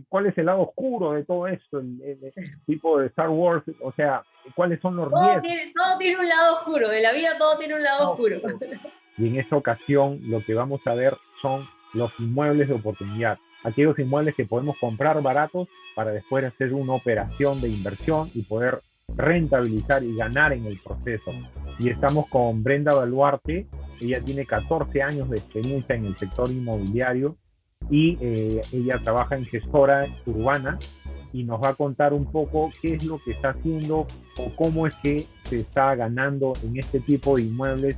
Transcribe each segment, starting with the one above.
¿cuál es el lado oscuro de todo esto? El tipo de Star Wars, o sea, ¿cuáles son los riesgos? Todo tiene un lado oscuro, de la vida todo tiene un lado oscuro. Y en esta ocasión lo que vamos a ver son los inmuebles de oportunidad, aquellos inmuebles que podemos comprar baratos para después hacer una operación de inversión y poder rentabilizar y ganar en el proceso. Y estamos con Brenda Baluarte, ella tiene 14 años de experiencia en el sector inmobiliario y ella trabaja en gestora urbana y nos va a contar un poco qué es lo que está haciendo o cómo es que se está ganando en este tipo de inmuebles,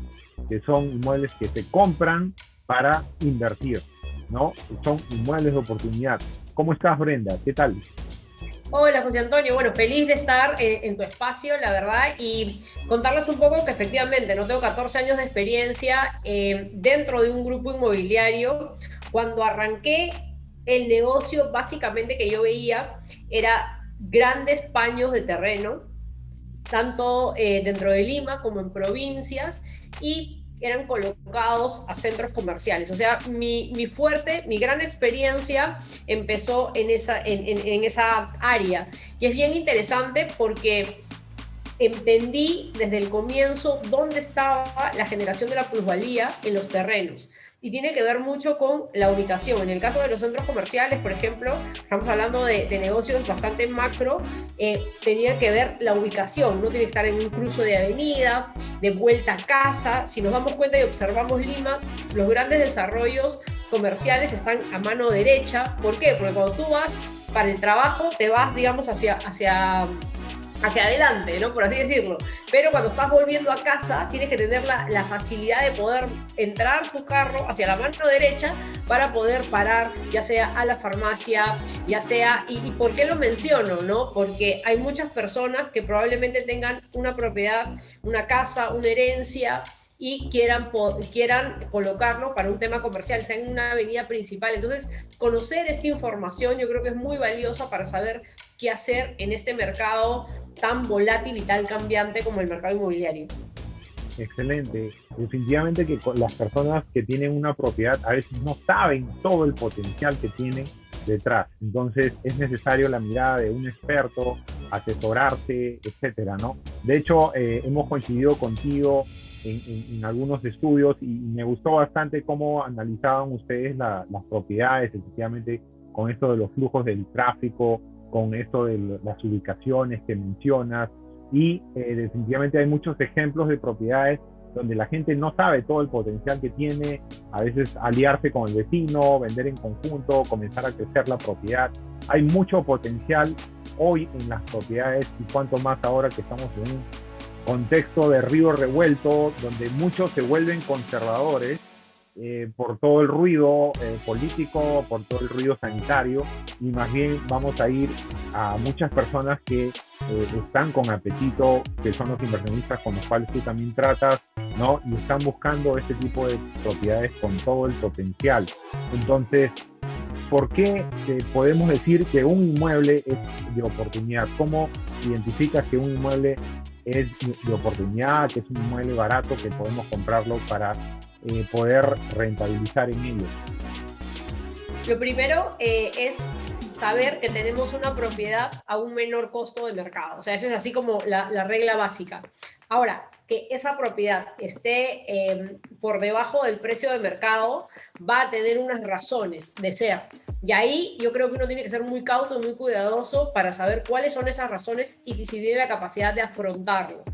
que son inmuebles que se compran para invertir, ¿no? Son inmuebles de oportunidad. ¿Cómo estás, Brenda? ¿Qué tal? Hola, José Antonio. Bueno, feliz de estar en tu espacio, la verdad, y contarles un poco que efectivamente no tengo 14 años de experiencia dentro de un grupo inmobiliario. Cuando arranqué el negocio, básicamente que yo veía era grandes paños de terreno, tanto dentro de Lima como en provincias, y eran colocados a centros comerciales. O sea, mi fuerte, mi gran experiencia empezó en esa área. Y es bien interesante porque entendí desde el comienzo dónde estaba la generación de la plusvalía en los terrenos. Y tiene que ver mucho con la ubicación. En el caso de los centros comerciales, por ejemplo, estamos hablando de negocios bastante macro, tenía que ver la ubicación. No tiene que estar en un cruce de avenida, de vuelta a casa. Si nos damos cuenta y observamos Lima, los grandes desarrollos comerciales están a mano derecha. ¿Por qué? Porque cuando tú vas para el trabajo, te vas, digamos, hacia adelante, ¿no? Por así decirlo. Pero cuando estás volviendo a casa, tienes que tener la facilidad de poder entrar tu carro hacia la mano derecha para poder parar, ya sea a la farmacia, ya sea... ¿Y por qué lo menciono, no? Porque hay muchas personas que probablemente tengan una propiedad, una casa, una herencia, y quieran colocarlo para un tema comercial, está en una avenida principal. Entonces, conocer esta información yo creo que es muy valiosa para saber qué hacer en este mercado tan volátil y tan cambiante como el mercado inmobiliario. Excelente. Definitivamente que las personas que tienen una propiedad a veces no saben todo el potencial que tienen detrás. Entonces es necesario la mirada de un experto, asesorarse, etcétera, ¿no? De hecho, hemos coincidido contigo en algunos estudios y me gustó bastante cómo analizaban ustedes las propiedades, efectivamente, con esto de los flujos del tráfico, con esto de las ubicaciones que mencionas, y definitivamente hay muchos ejemplos de propiedades donde la gente no sabe todo el potencial que tiene, a veces aliarse con el vecino, vender en conjunto, comenzar a crecer la propiedad. Hay mucho potencial hoy en las propiedades y cuanto más ahora que estamos en un contexto de río revuelto, donde muchos se vuelven conservadores por todo el ruido político, por todo el ruido sanitario, y más bien vamos a ir a muchas personas que están con apetito, que son los inversionistas con los cuales tú también tratas, ¿no? Y están buscando este tipo de propiedades con todo el potencial. Entonces, ¿por qué podemos decir que un inmueble es de oportunidad? ¿Cómo identificas que un inmueble es de oportunidad, que es un inmueble barato, que podemos comprarlo para poder rentabilizar en ello? Lo primero es saber que tenemos una propiedad a un menor costo de mercado. O sea, eso es así como la regla básica. Ahora, que esa propiedad esté por debajo del precio de mercado va a tener unas razones de ser. Y ahí yo creo que uno tiene que ser muy cauto y muy cuidadoso para saber cuáles son esas razones y si tiene la capacidad de afrontarlo.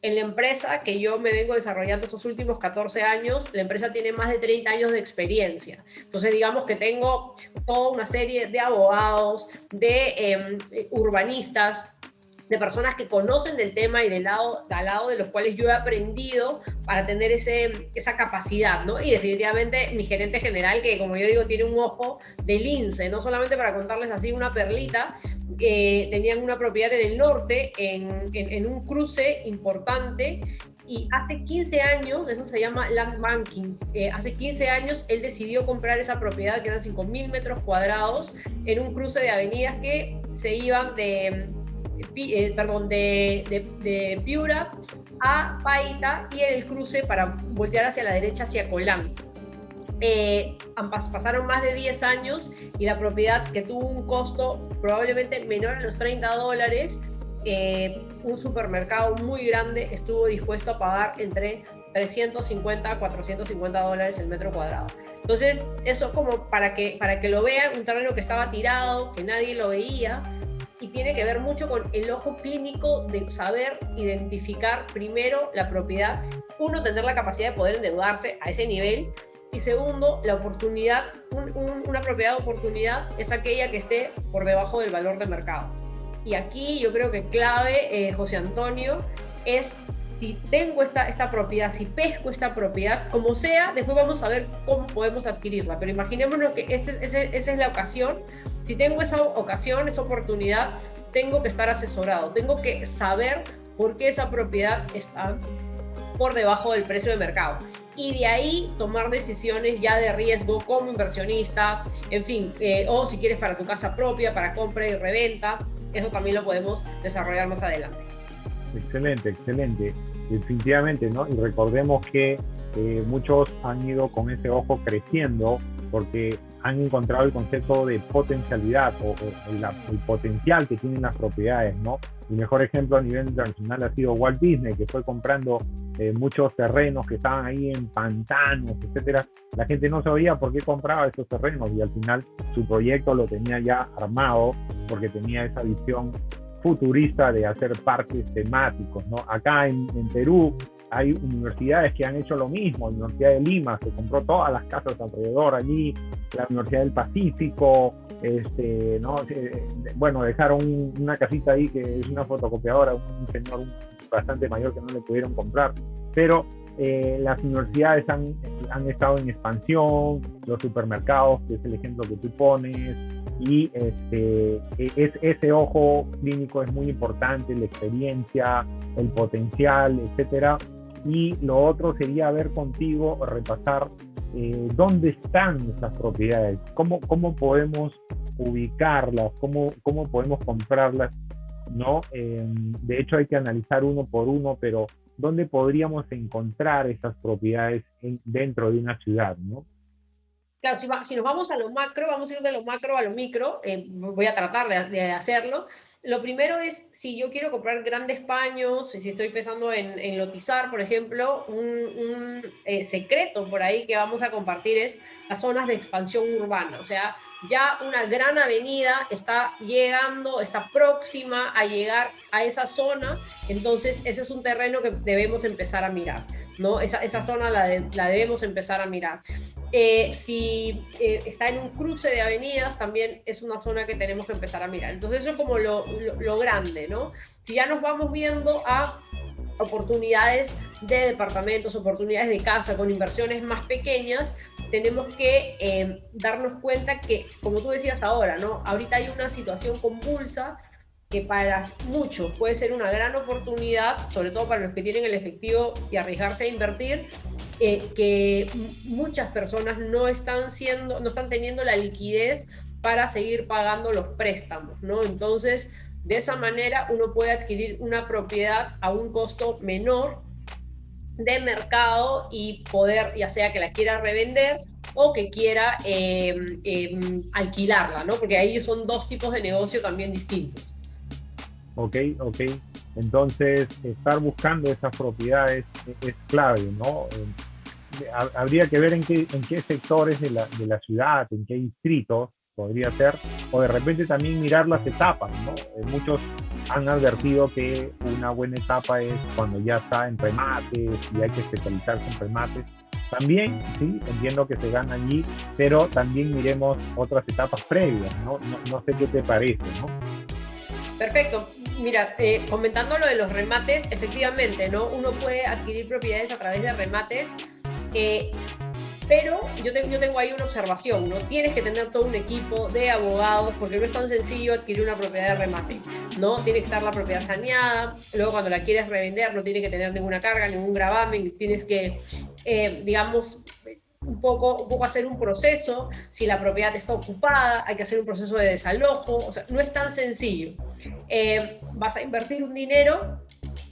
En la empresa que yo me vengo desarrollando esos últimos 14 años, la empresa tiene más de 30 años de experiencia. Entonces, digamos que tengo toda una serie de abogados, de urbanistas, de personas que conocen del tema y al lado de los cuales yo he aprendido para tener esa capacidad, ¿no? Y definitivamente mi gerente general, que como yo digo, tiene un ojo de lince, no solamente para contarles así una perlita, tenían una propiedad en el norte, en un cruce importante, y hace 15 años, eso se llama land banking, hace 15 años él decidió comprar esa propiedad que eran 5.000 metros cuadrados en un cruce de avenidas que se iban de Piura a Paita y el cruce para voltear hacia la derecha hacia Colán. pasaron más de 10 años y la propiedad, que tuvo un costo probablemente menor a los $30, un supermercado muy grande estuvo dispuesto a pagar entre 350 a $450 el metro cuadrado. Entonces, eso como para que lo vean, un terreno que estaba tirado, que nadie lo veía, y tiene que ver mucho con el ojo clínico de saber identificar primero la propiedad, uno, tener la capacidad de poder endeudarse a ese nivel, y segundo, la oportunidad, una propiedad de oportunidad es aquella que esté por debajo del valor de mercado. Y aquí yo creo que clave, José Antonio, es si tengo esta propiedad, si pesco esta propiedad, como sea, después vamos a ver cómo podemos adquirirla. Pero imaginémonos que esa es la ocasión. Si tengo esa ocasión, esa oportunidad, tengo que estar asesorado, tengo que saber por qué esa propiedad está por debajo del precio de mercado. Y de ahí tomar decisiones ya de riesgo como inversionista, en fin, o si quieres para tu casa propia, para compra y reventa. Eso también lo podemos desarrollar más adelante. Excelente, excelente. Definitivamente, ¿no? Y recordemos que muchos han ido con ese ojo creciendo porque han encontrado el concepto de potencialidad o el potencial que tienen las propiedades, ¿no? El mejor ejemplo a nivel internacional ha sido Walt Disney, que fue comprando muchos terrenos que estaban ahí en pantanos, etcétera. La gente no sabía por qué compraba esos terrenos y al final su proyecto lo tenía ya armado porque tenía esa visión futurista de hacer parques temáticos, ¿no? Acá en Perú hay universidades que han hecho lo mismo. La Universidad de Lima se compró todas las casas alrededor allí, la Universidad del Pacífico, ¿no? Bueno, dejaron una casita ahí que es una fotocopiadora, un señor bastante mayor que no le pudieron comprar, pero las universidades han estado en expansión, los supermercados, que es el ejemplo que tú pones, y ese ojo clínico es muy importante, la experiencia, el potencial, etcétera. Y lo otro sería ver contigo, repasar dónde están estas propiedades, cómo podemos ubicarlas, cómo podemos comprarlas, ¿no? De hecho hay que analizar uno por uno, pero ¿dónde podríamos encontrar esas propiedades dentro de una ciudad, ¿no? Claro, si nos vamos a lo macro, vamos a ir de lo macro a lo micro, voy a tratar de hacerlo. Lo primero es, si yo quiero comprar grandes paños, si estoy pensando en lotizar, por ejemplo, un secreto por ahí que vamos a compartir es las zonas de expansión urbana. O sea, ya una gran avenida está llegando, está próxima a llegar a esa zona, entonces ese es un terreno que debemos empezar a mirar, ¿no? Esa zona la debemos empezar a mirar. Si está en un cruce de avenidas, también es una zona que tenemos que empezar a mirar. Entonces eso es como lo grande, ¿no? Si ya nos vamos viendo a oportunidades de departamentos, oportunidades de casa con inversiones más pequeñas, tenemos que darnos cuenta que, como tú decías ahora, ¿no? Ahorita hay una situación convulsa que para muchos puede ser una gran oportunidad, sobre todo para los que tienen el efectivo y arriesgarse a invertir, que muchas personas no están teniendo la liquidez para seguir pagando los préstamos, ¿no? Entonces, de esa manera uno puede adquirir una propiedad a un costo menor de mercado y poder, ya sea que la quiera revender o que quiera alquilarla, ¿no? Porque ahí son dos tipos de negocio también distintos. Ok. Entonces, estar buscando esas propiedades es clave, ¿no? Habría que ver en qué sectores de la ciudad, en qué distritos podría ser, o de repente también mirar las etapas, ¿no? Muchos han advertido que una buena etapa es cuando ya está en remates y hay que especializarse en remates. También, sí, entiendo que se gana allí, pero también miremos otras etapas previas, ¿no? No sé qué te parece, ¿no? Perfecto. Mira, comentando lo de los remates, efectivamente, ¿no? Uno puede adquirir propiedades a través de remates, pero yo tengo ahí una observación, ¿no? Tienes que tener todo un equipo de abogados, porque no es tan sencillo adquirir una propiedad de remate, ¿no? Tiene que estar la propiedad saneada, luego cuando la quieres revender no tiene que tener ninguna carga, ningún gravamen, tienes que, digamos, un poco hacer un proceso. Si la propiedad está ocupada, hay que hacer un proceso de desalojo. O sea, no es tan sencillo. Vas a invertir un dinero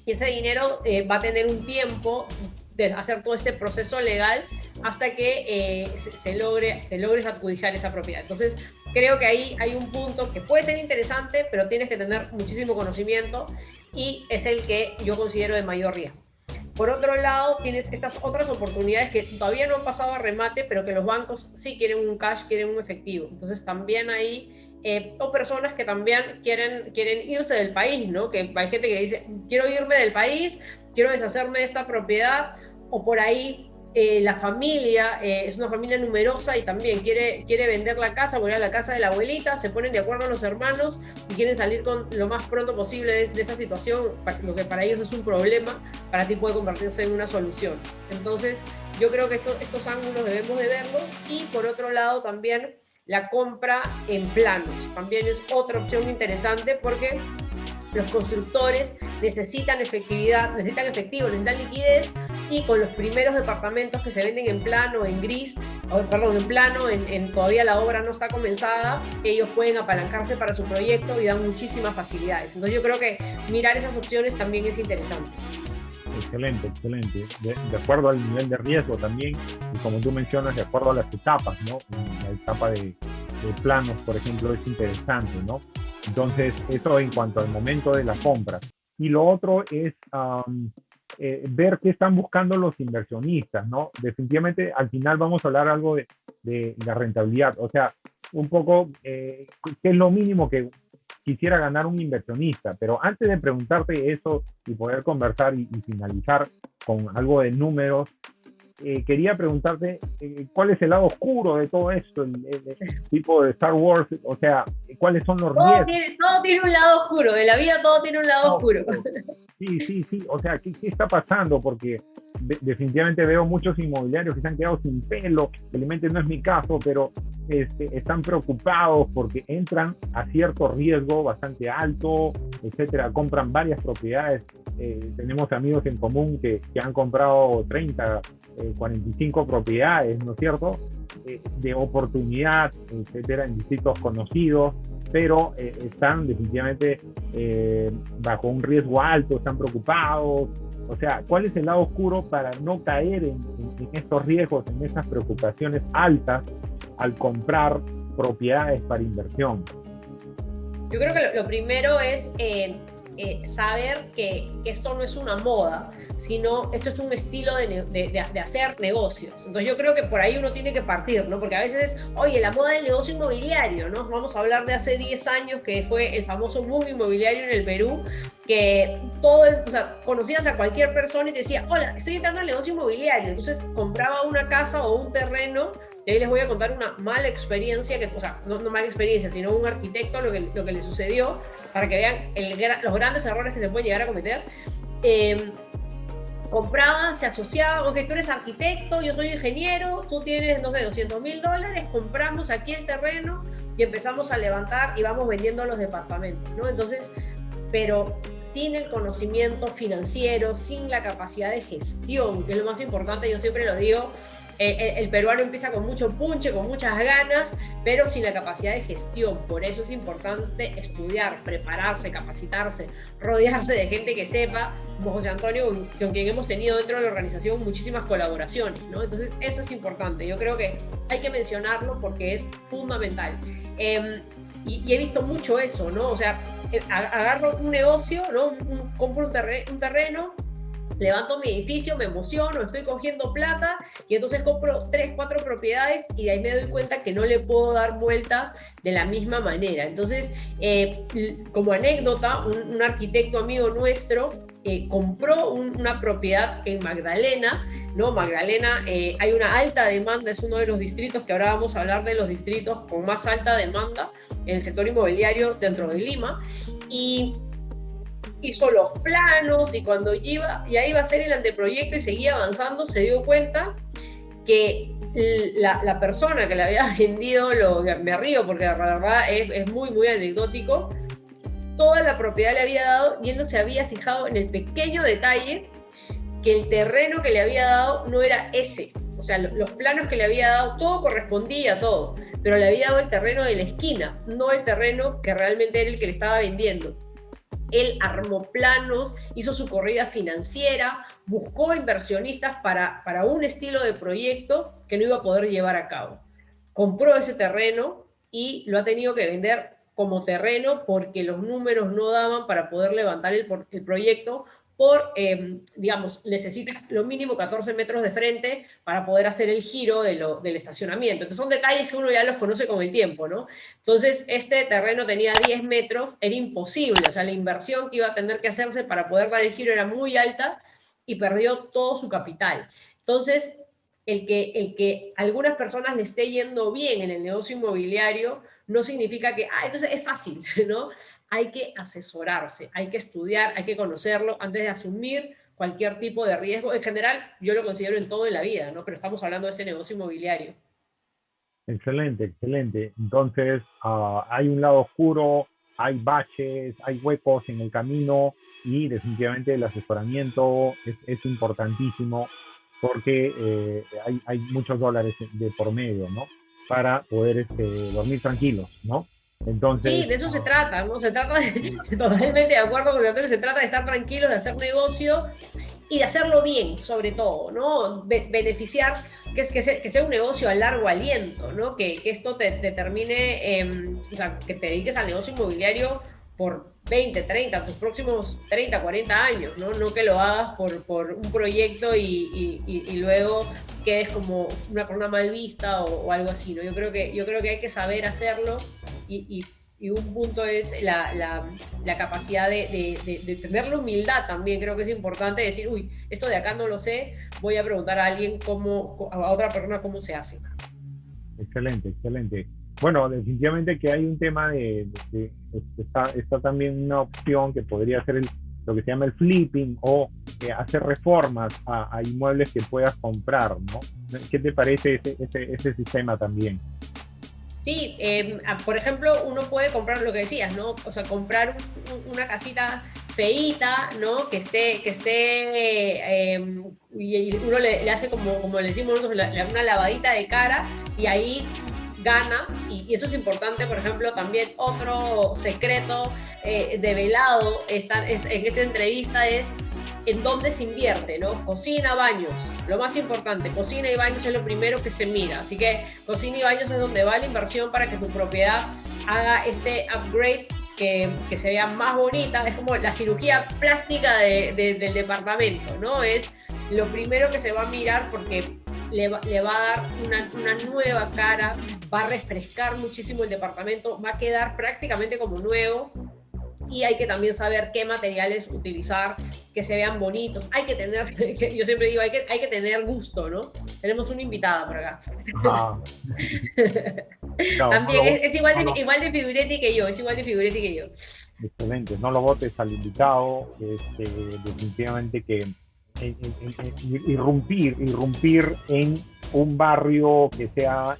y ese dinero va a tener un tiempo de hacer todo este proceso legal, hasta que se logres adjudicar esa propiedad. Entonces, creo que ahí hay un punto que puede ser interesante, pero tienes que tener muchísimo conocimiento y es el que yo considero de mayor riesgo. Por otro lado, tienes estas otras oportunidades que todavía no han pasado a remate, pero que los bancos sí quieren un cash, quieren un efectivo. Entonces, también ahí, o personas que también quieren irse del país, ¿no? Que hay gente que dice, quiero irme del país, quiero deshacerme de esta propiedad, o por ahí la familia es una familia numerosa y también quiere vender la casa, volver a la casa de la abuelita, se ponen de acuerdo los hermanos y quieren salir con lo más pronto posible de esa situación, lo que para ellos es un problema, para ti puede convertirse en una solución. Entonces, yo creo que estos ángulos debemos de verlos. Y por otro lado también la compra en planos, también es otra opción interesante porque los constructores necesitan efectividad, necesitan liquidez, y con los primeros departamentos que se venden en plano, en gris, en plano, todavía la obra no está comenzada, ellos pueden apalancarse para su proyecto y dan muchísimas facilidades. Entonces yo creo que mirar esas opciones también es interesante. Excelente, excelente. De acuerdo al nivel de riesgo también, y como tú mencionas, de acuerdo a las etapas, ¿no? La etapa de planos, por ejemplo, es interesante, ¿no? Entonces, eso en cuanto al momento de la compra. Y lo otro es ver qué están buscando los inversionistas, ¿no? Definitivamente, al final vamos a hablar algo de la rentabilidad. O sea, un poco, qué es lo mínimo que quisiera ganar un inversionista. Pero antes de preguntarte eso y poder conversar y finalizar con algo de números, quería preguntarte cuál es el lado oscuro de todo esto, el tipo de Star Wars, o sea, cuáles son los riesgos. Todo tiene un lado oscuro, de la vida todo tiene un lado oscuro. Sí, o sea, ¿qué está pasando? Porque definitivamente veo muchos inmobiliarios que se han quedado sin pelo, felizmente no es mi caso, pero están preocupados porque entran a cierto riesgo bastante alto, etcétera, compran varias propiedades. Tenemos amigos en común que han comprado 30, 45 propiedades, ¿no es cierto?, de oportunidad, etcétera, en distritos conocidos, pero están definitivamente bajo un riesgo alto, están preocupados. O sea, ¿cuál es el lado oscuro para no caer en estos riesgos, en esas preocupaciones altas al comprar propiedades para inversión? Yo creo que lo primero es saber que esto no es una moda, sino esto es un estilo de hacer negocios. Entonces yo creo que por ahí uno tiene que partir, ¿no? Porque a veces, oye, la moda del negocio inmobiliario, ¿no? Vamos a hablar de hace 10 años, que fue el famoso boom inmobiliario en el Perú, que o sea, conocías a cualquier persona y te decía, hola, estoy entrando al negocio inmobiliario. Entonces compraba una casa o un terreno. Y ahí les voy a contar una mala experiencia, o sea, no mala experiencia, sino un arquitecto lo que le sucedió, para que vean los grandes errores que se pueden llegar a cometer. Compraban, se asociaban, ok, tú eres arquitecto, yo soy ingeniero, tú tienes, no sé, $200,000, compramos aquí el terreno y empezamos a levantar y vamos vendiendo los departamentos, ¿no? Entonces, pero sin el conocimiento financiero, sin la capacidad de gestión, que es lo más importante, yo siempre lo digo. El peruano empieza con mucho punche, con muchas ganas, pero sin la capacidad de gestión. Por eso es importante estudiar, prepararse, capacitarse, rodearse de gente que sepa, como José Antonio, con quien hemos tenido dentro de la organización muchísimas colaboraciones, ¿no? Entonces eso es importante, yo creo que hay que mencionarlo porque es fundamental. Y he visto mucho eso, ¿no? O sea, agarro un negocio, ¿no? Compro un terreno, levanto mi edificio, me emociono, estoy cogiendo plata y entonces compro 3, 4 propiedades y de ahí me doy cuenta que no le puedo dar vuelta de la misma manera. Entonces, como anécdota, un arquitecto amigo nuestro compró una propiedad en Magdalena, ¿no? Magdalena, hay una alta demanda, es uno de los distritos que ahora vamos a hablar de los distritos con más alta demanda en el sector inmobiliario dentro de Lima, y hizo los planos y cuando ya iba a hacer el anteproyecto y seguía avanzando, se dio cuenta que la persona que le había vendido, me río porque la verdad es muy, muy anecdótico, toda la propiedad le había dado y él no se había fijado en el pequeño detalle que el terreno que le había dado no era ese. O sea, los planos que le había dado, todo correspondía a todo, pero le había dado el terreno de la esquina, no el terreno que realmente era el que le estaba vendiendo. él armó planos, hizo su corrida financiera, buscó inversionistas para un estilo de proyecto que no iba a poder llevar a cabo. Compró ese terreno y lo ha tenido que vender como terreno porque los números no daban para poder levantar el proyecto digamos, necesitas lo mínimo 14 metros de frente para poder hacer el giro del estacionamiento. Entonces son detalles que uno ya los conoce con el tiempo, ¿no? Entonces este terreno tenía 10 metros, era imposible, o sea, la inversión que iba a tener que hacerse para poder dar el giro era muy alta y perdió todo su capital. Entonces, el que a algunas personas le esté yendo bien en el negocio inmobiliario no significa que, entonces es fácil, ¿no? Hay que asesorarse, hay que estudiar, hay que conocerlo antes de asumir cualquier tipo de riesgo. En general, yo lo considero en todo en la vida, ¿no? Pero estamos hablando de ese negocio inmobiliario. Excelente, excelente. Entonces, hay un lado oscuro, hay baches, hay huecos en el camino y definitivamente el asesoramiento es importantísimo porque hay muchos dólares de por medio, ¿no? Para poder dormir tranquilos, ¿no? Entonces, Sí, de eso se trata, ¿no? Se trata totalmente de acuerdo con Antonio, se trata de estar tranquilos, de hacer negocio y de hacerlo bien, sobre todo, ¿no? Beneficiar, que sea un negocio a largo aliento, ¿no? Que esto te termine, o sea, que te dediques al negocio inmobiliario por 20, 30, tus próximos 30, 40 años, ¿no? No que lo hagas por un proyecto y luego quedes como una corona mal vista o algo así, ¿no? Yo creo que hay que saber hacerlo y un punto es la capacidad de tener la humildad también. Creo que es importante decir, uy, esto de acá no lo sé, voy a preguntar a alguien a otra persona cómo se hace. excelente, excelente. Bueno, definitivamente que hay un tema está también una opción que podría ser lo que se llama el flipping o hacer reformas a inmuebles que puedas comprar, ¿no? ¿Qué te parece ese sistema también? Sí, por ejemplo, uno puede comprar lo que decías, ¿no? O sea, comprar una casita feíta, ¿no? Que esté y uno le hace como le decimos nosotros, una lavadita de cara y ahí gana, y eso es importante. Por ejemplo, también otro secreto develado en esta entrevista es en dónde se invierte, ¿no? Cocina, baños, lo más importante, cocina y baños es lo primero que se mira, así que cocina y baños es donde va la inversión para que tu propiedad haga este upgrade, que se vea más bonita. Es como la cirugía plástica del departamento, ¿no? Es lo primero que se va a mirar porque le va a dar una nueva cara, va a refrescar muchísimo el departamento, va a quedar prácticamente como nuevo. Y hay que también saber qué materiales utilizar, que se vean bonitos. Hay que tener, yo siempre digo, hay que tener gusto, ¿no? Tenemos una invitada por acá. Ah, claro, También es igual de Figuretti que yo, excelente, no lo votes al invitado, definitivamente que irrumpir en un barrio que sea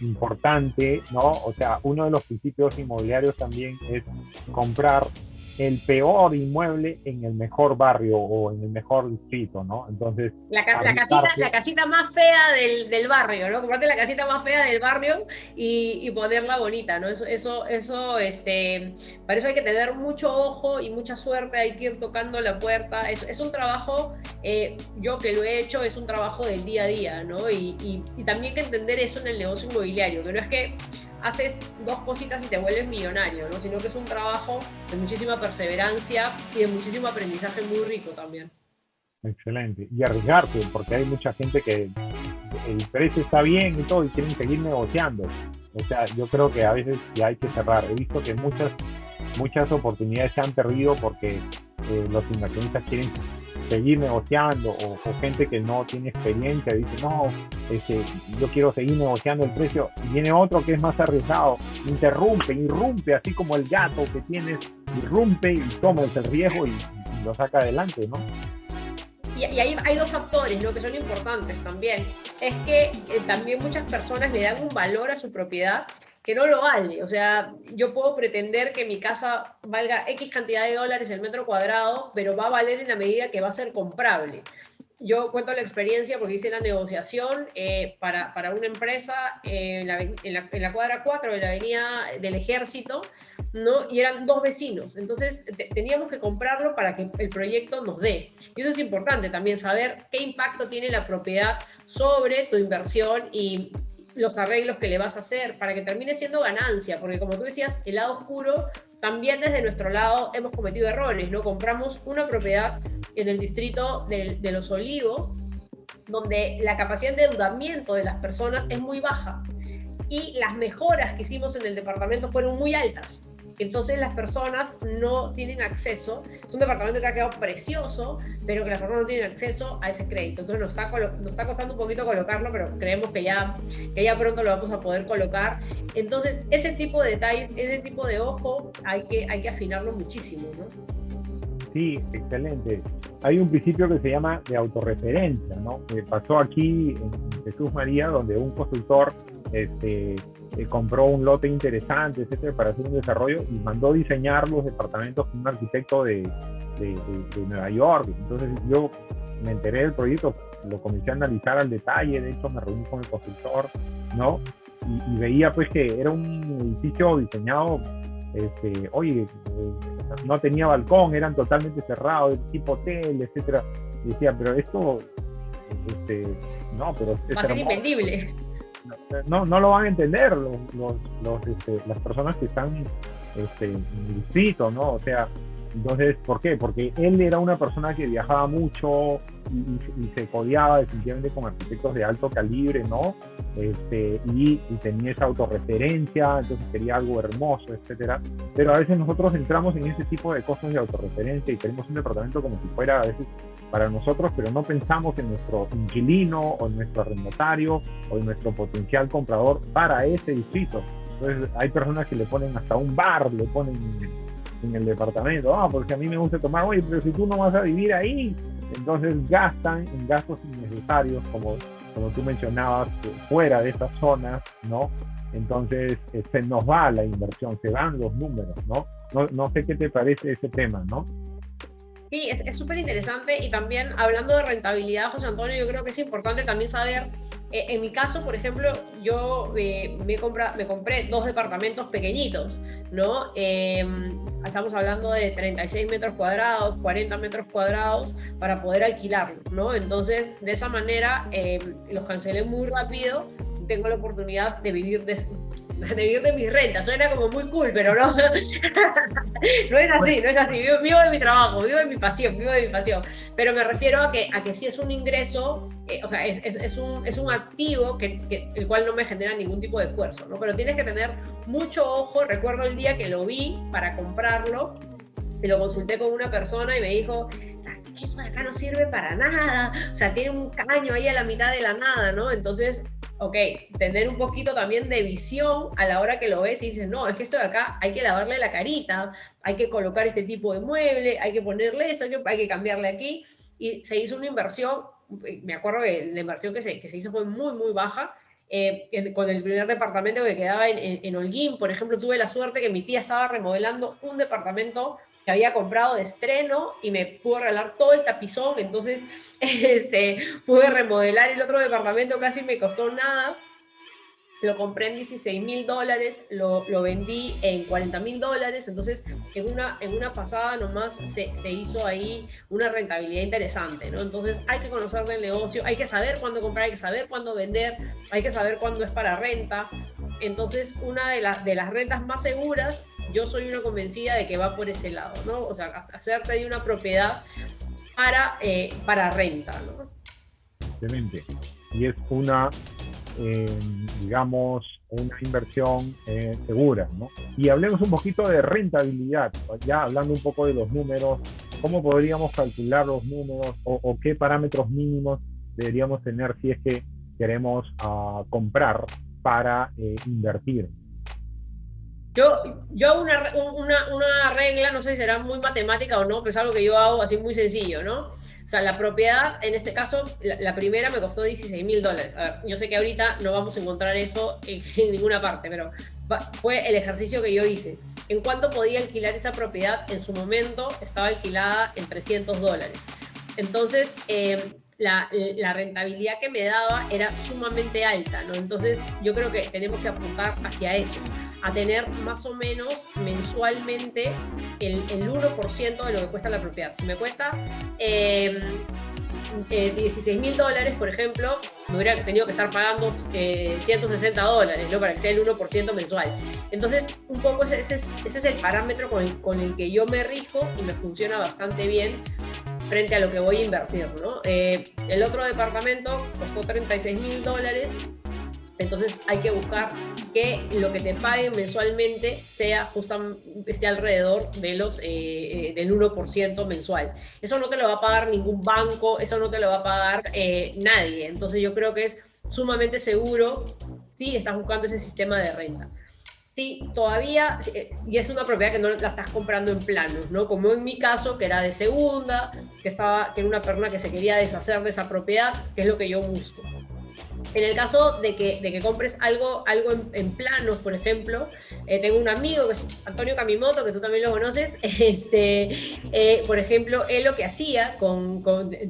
importante, ¿no? O sea, uno de los principios inmobiliarios también es comprar el peor inmueble en el mejor barrio o en el mejor distrito, ¿no? Entonces, la casita más fea del barrio, ¿no? Comprarte la casita más fea del barrio y ponerla bonita, ¿no? Para eso hay que tener mucho ojo y mucha suerte, hay que ir tocando la puerta. Es un trabajo, yo que lo he hecho, es un trabajo del día a día, ¿no? Y también hay que entender eso en el negocio inmobiliario, que no es que haces dos cositas y te vuelves millonario, ¿no? Sino que es un trabajo de muchísima perseverancia y de muchísimo aprendizaje muy rico también. excelente. Y arriesgarte, porque hay mucha gente que el precio está bien y todo y quieren seguir negociando. O sea, yo creo que a veces ya hay que cerrar. He visto que muchas oportunidades se han perdido porque los inversionistas quieren seguir negociando o gente que no tiene experiencia dice, no, yo quiero seguir negociando el precio, y viene otro que es más arriesgado, irrumpe, así como el gato que tienes, irrumpe y toma el riesgo y lo saca adelante, ¿no? Y hay dos factores, ¿no?, que son importantes también. Es que también muchas personas le dan un valor a su propiedad que no lo vale. O sea, yo puedo pretender que mi casa valga X cantidad de dólares el metro cuadrado, pero va a valer en la medida que va a ser comprable. yo cuento la experiencia porque hice la negociación para una empresa en la cuadra 4 de la avenida del Ejército, ¿no? Y eran dos vecinos. Entonces teníamos que comprarlo para que el proyecto nos dé. Y eso es importante también, saber qué impacto tiene la propiedad sobre tu inversión y los arreglos que le vas a hacer para que termine siendo ganancia, porque como tú decías, el lado oscuro, también desde nuestro lado hemos cometido errores, ¿no? Compramos una propiedad en el distrito de Los Olivos, donde la capacidad de endeudamiento de las personas es muy baja y las mejoras que hicimos en el departamento fueron muy altas. Entonces las personas no tienen acceso, es un departamento que ha quedado precioso, pero que las personas no tienen acceso a ese crédito. Entonces nos está costando un poquito colocarlo, pero creemos que ya pronto lo vamos a poder colocar. Entonces ese tipo de detalles, ese tipo de ojo, hay que afinarlo muchísimo, ¿no? Sí, excelente. Hay un principio que se llama de autorreferencia, ¿no? Pasó aquí en Jesús María, donde un constructor compró un lote interesante, etcétera, para hacer un desarrollo y mandó diseñar los departamentos con un arquitecto de Nueva York. Entonces yo me enteré del proyecto, lo comencé a analizar al detalle, de hecho me reuní con el constructor, ¿no? Y veía pues que era un edificio diseñado, no tenía balcón, eran totalmente cerrados, de tipo hotel, etcétera. Y decía, pero esto, no, pero va a ser invendible. No lo van a entender las personas que están en el distrito, ¿no? O sea, entonces, ¿por qué? Porque él era una persona que viajaba mucho y se codeaba definitivamente con arquitectos de alto calibre, ¿no? Y tenía esa autorreferencia, entonces quería algo hermoso, etcétera. Pero a veces nosotros entramos en ese tipo de cosas de autorreferencia y queremos un departamento como si fuera a veces para nosotros, pero no pensamos en nuestro inquilino o en nuestro arrendatario o en nuestro potencial comprador para ese distrito. Entonces hay personas que le ponen hasta un bar, le ponen en el departamento, porque a mí me gusta tomar, oye, pero si tú no vas a vivir ahí, entonces gastan en gastos innecesarios, como tú mencionabas, fuera de estas zonas, ¿no? Entonces se nos va la inversión, se van los números, ¿no? No sé qué te parece ese tema, ¿no? Sí, es súper interesante y también hablando de rentabilidad, José Antonio, yo creo que es importante también saber, en mi caso, por ejemplo, yo me compré dos departamentos pequeñitos, ¿no? Estamos hablando de 36 metros cuadrados, 40 metros cuadrados para poder alquilarlos, ¿no? Entonces, de esa manera, los cancelé muy rápido y tengo la oportunidad de vivir de mis rentas. Suena como muy cool, pero no. No es así. Vivo de mi trabajo, vivo de mi pasión. Pero me refiero a que sí es un ingreso, o sea, es un activo el cual no me genera ningún tipo de esfuerzo, ¿no? Pero tienes que tener mucho ojo. Recuerdo el día que lo vi para comprarlo, y lo consulté con una persona y me dijo, eso de acá no sirve para nada, o sea, tiene un caño ahí a la mitad de la nada, ¿no? Entonces, ok, tener un poquito también de visión a la hora que lo ves y dices, no, es que esto de acá hay que lavarle la carita, hay que colocar este tipo de mueble, hay que ponerle esto, hay que cambiarle aquí, y se hizo una inversión, me acuerdo que la inversión que se hizo fue muy, muy baja. Con el primer departamento que quedaba en Holguín, por ejemplo, tuve la suerte que mi tía estaba remodelando un departamento que había comprado de estreno y me pudo regalar todo el tapizón, entonces pude remodelar el otro departamento, casi me costó nada. Lo compré en $16,000, lo vendí en $40,000, entonces en una pasada nomás se hizo ahí una rentabilidad interesante, ¿no? Entonces hay que conocer del negocio, hay que saber cuándo comprar, hay que saber cuándo vender, hay que saber cuándo es para renta. Entonces una de las rentas más seguras, yo soy una convencida de que va por ese lado, ¿no? O sea, hacerte de una propiedad para renta, ¿no? Excelente. Y es digamos, una inversión segura, ¿no? Y hablemos un poquito de rentabilidad, ya hablando un poco de los números, ¿cómo podríamos calcular los números o qué parámetros mínimos deberíamos tener si es que queremos comprar para invertir? Yo una regla, no sé si será muy matemática o no, pero es algo que yo hago así muy sencillo, ¿no? O sea, la propiedad, en este caso, la primera me costó $16,000. A ver, yo sé que ahorita no vamos a encontrar eso en ninguna parte, pero fue el ejercicio que yo hice. ¿En cuánto podía alquilar esa propiedad? En su momento estaba alquilada en $300. Entonces, la rentabilidad que me daba era sumamente alta, ¿no? Entonces yo creo que tenemos que apuntar hacia eso, a tener más o menos mensualmente el 1% de lo que cuesta la propiedad. Si me cuesta $16,000, por ejemplo, me hubiera tenido que estar pagando $160, ¿no? Para que sea el 1% mensual. Entonces, un poco ese es el parámetro con el que yo me rijo y me funciona bastante bien frente a lo que voy a invertir, ¿no? El otro departamento costó $36,000, entonces hay que buscar que lo que te paguen mensualmente sea justamente esté alrededor de del 1% mensual. Eso no te lo va a pagar ningún banco, eso no te lo va a pagar nadie. Entonces yo creo que es sumamente seguro si estás buscando ese sistema de renta. Sí, todavía, y es una propiedad que no la estás comprando en planos, ¿no? Como en mi caso, que era de segunda, que era una persona que se quería deshacer de esa propiedad, que es lo que yo busco. En el caso de que compres algo en planos, por ejemplo, tengo un amigo que es Antonio Camimoto, que tú también lo conoces, por ejemplo, él lo que hacía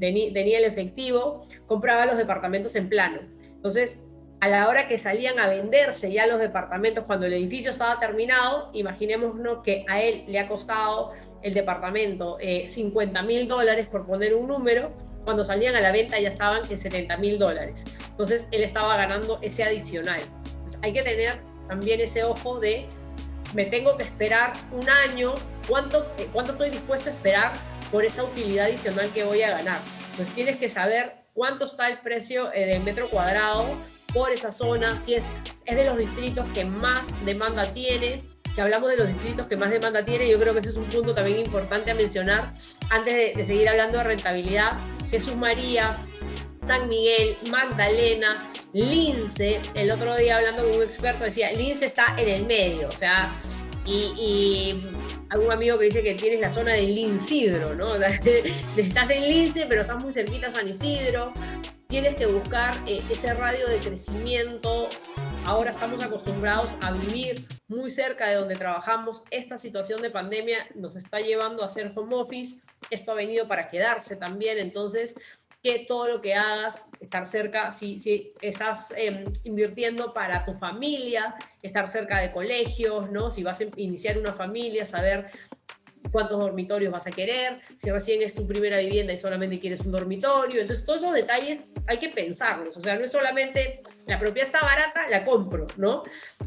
tenía el efectivo, compraba los departamentos en plano. Entonces, a la hora que salían a venderse ya los departamentos, cuando el edificio estaba terminado, imaginémonos que a él le ha costado el departamento $50,000, por poner un número, cuando salían a la venta ya estaban en $70,000. Entonces él estaba ganando ese adicional. Entonces, hay que tener también ese ojo de, me tengo que esperar un año, ¿cuánto estoy dispuesto a esperar por esa utilidad adicional que voy a ganar? Pues tienes que saber cuánto está el precio del metro cuadrado por esa zona, si es de los distritos que más demanda tiene. Si hablamos de los distritos que más demanda tiene, yo creo que ese es un punto también importante a mencionar antes de seguir hablando de rentabilidad. Jesús María, San Miguel, Magdalena, Lince. El otro día hablando con un experto decía, Lince está en el medio, o sea, y algún amigo que dice que tienes la zona del Lincidro, ¿no? Estás en Lince, pero estás muy cerquita a San Isidro. Tienes que buscar ese radio de crecimiento. Ahora estamos acostumbrados a vivir muy cerca de donde trabajamos. Esta situación de pandemia nos está llevando a hacer home office. Esto ha venido para quedarse también. Entonces, que todo lo que hagas, estar cerca, si estás invirtiendo para tu familia, estar cerca de colegios, ¿no? Si vas a iniciar una familia, saber cuántos dormitorios vas a querer, si recién es tu primera vivienda y solamente quieres un dormitorio. Entonces, todos esos detalles hay que pensarlos. O sea, no es solamente la propiedad está barata, la compro, ¿no?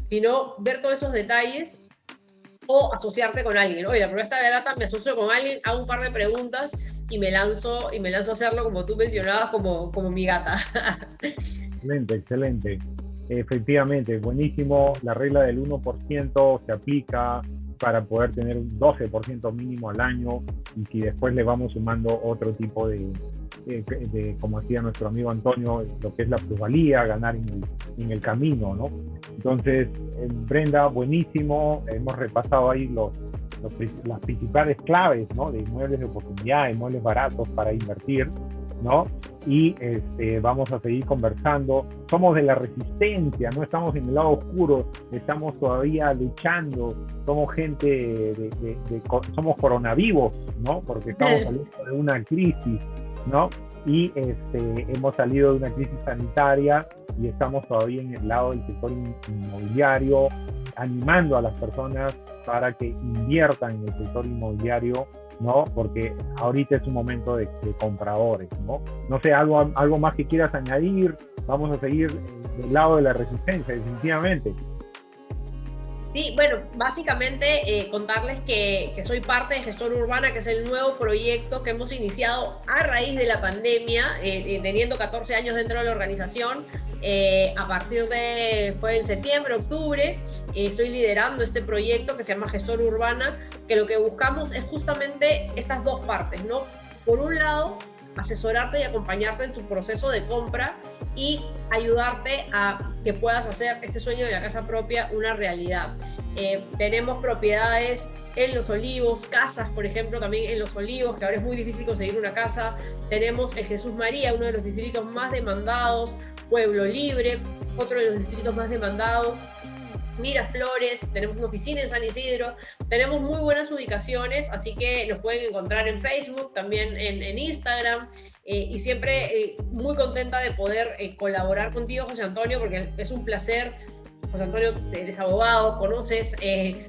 Sino ver todos esos detalles o asociarte con alguien. Oye, la propiedad está barata, me asocio con alguien, hago un par de preguntas y me lanzo a hacerlo, como tú mencionabas, como mi gata. Excelente, excelente. Efectivamente, buenísimo. La regla del 1% se aplica para poder tener un 12% mínimo al año, y si después le vamos sumando otro tipo de como decía nuestro amigo Antonio, lo que es la plusvalía, ganar en el camino, ¿no? Entonces, Brenda, buenísimo. Hemos repasado ahí las principales claves, ¿no? De inmuebles de oportunidad, inmuebles baratos para invertir, ¿no? Y vamos a seguir conversando. Somos de la resistencia, no estamos en el lado oscuro, estamos todavía luchando, somos gente somos coronavivos, ¿no? Porque estamos saliendo de una crisis, ¿no? Y hemos salido de una crisis sanitaria y estamos todavía en el lado del sector inmobiliario, animando a las personas para que inviertan en el sector inmobiliario, ¿no? Porque ahorita es un momento de compradores, ¿no? No sé, algo más que quieras añadir. Vamos a seguir del lado de la resistencia, definitivamente. Sí, bueno, básicamente contarles que soy parte de Gestora Urbana, que es el nuevo proyecto que hemos iniciado a raíz de la pandemia, teniendo 14 años dentro de la organización. A partir fue en septiembre, octubre, estoy liderando este proyecto que se llama Gestora Urbana, que lo que buscamos es justamente estas dos partes, ¿no? Por un lado, asesorarte y acompañarte en tu proceso de compra y ayudarte a que puedas hacer este sueño de la casa propia una realidad. Tenemos propiedades en Los Olivos, casas, por ejemplo, también en Los Olivos, que ahora es muy difícil conseguir una casa. Tenemos el Jesús María, uno de los distritos más demandados, Pueblo Libre, otro de los distritos más demandados. Miraflores, tenemos una oficina en San Isidro, tenemos muy buenas ubicaciones, así que los pueden encontrar en Facebook, también en Instagram, y siempre muy contenta de poder colaborar contigo, José Antonio, porque es un placer. José Antonio, eres abogado, conoces,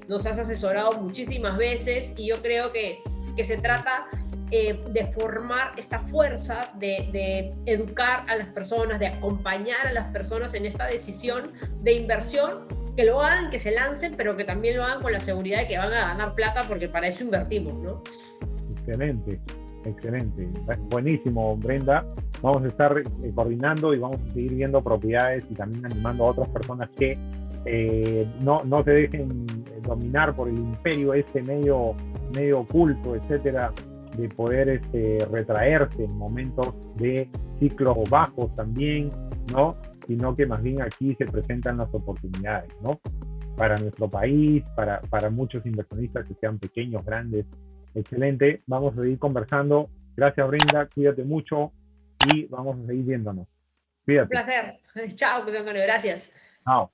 nos has asesorado muchísimas veces, y yo creo que se trata de formar esta fuerza, de educar a las personas, de acompañar a las personas en esta decisión de inversión, que lo hagan, que se lancen, pero que también lo hagan con la seguridad de que van a ganar plata, porque para eso invertimos, ¿no? Excelente, excelente. Buenísimo, Brenda. Vamos a estar coordinando y vamos a seguir viendo propiedades y también animando a otras personas que no se dejen dominar por el imperio medio oculto, etcétera, de poder retraerse en momentos de ciclos bajos también, ¿no? Sino que más bien aquí se presentan las oportunidades, ¿no? Para nuestro país, para muchos inversionistas, que sean pequeños, grandes. Excelente, vamos a seguir conversando. Gracias, Brenda, cuídate mucho y vamos a seguir viéndonos. Cuídate. Un placer. Chao, José Antonio, gracias. Chao.